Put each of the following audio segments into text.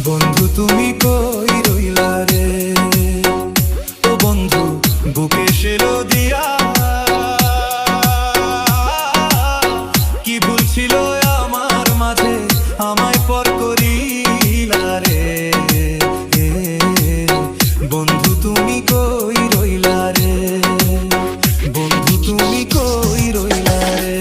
বন্ধু তুমি কই রইলা রে, ও বন্ধু বুকে শেলো দিয়া। কি ভুল ছিল আমার মাঝে, আমায় পর করিলা রে। বন্ধু তুমি কই রইলা রে, বন্ধু তুমি কই রইলা রে।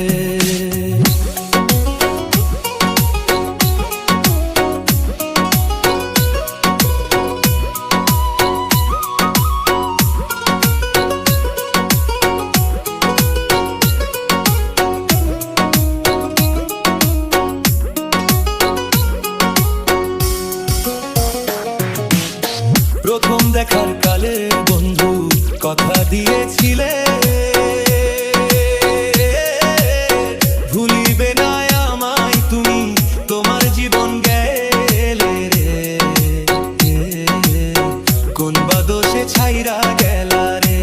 প্রথম দেখার কালে বন্ধু কথা দিয়েছিলে, ভুলিবে না আমায় তুমি, তোমার জীবন গেলে রে। কোন বা দোষে ছাইরা গেলা রে,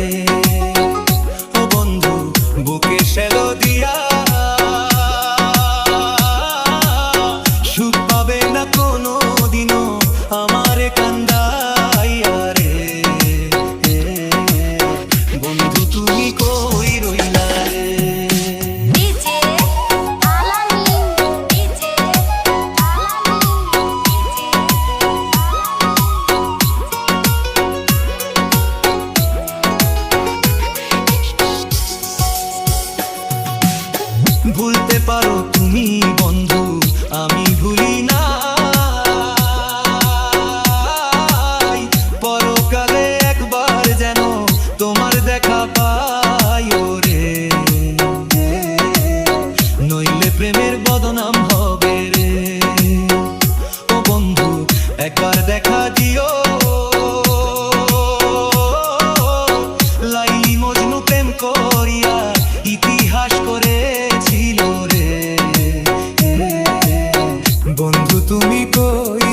ও বন্ধু বুকে শেলো দিয়া। সুখ পাবে না কোনো দিনও আমারে কান্দা। বন্ধু তুমি কই রইলা রে। ভুলতে পারো তুমি বন্ধু, আমি ভুলি না। পরকালে একবার যেন তোমার দেখা পাই রে, নইলে প্রেমের বদনাম হবে রে। ও বন্ধু একবার দেখা দিও, লাইলি মজনু প্রেম করিয়া ইতিহাস করেছিল রে। বন্ধু তুমি কই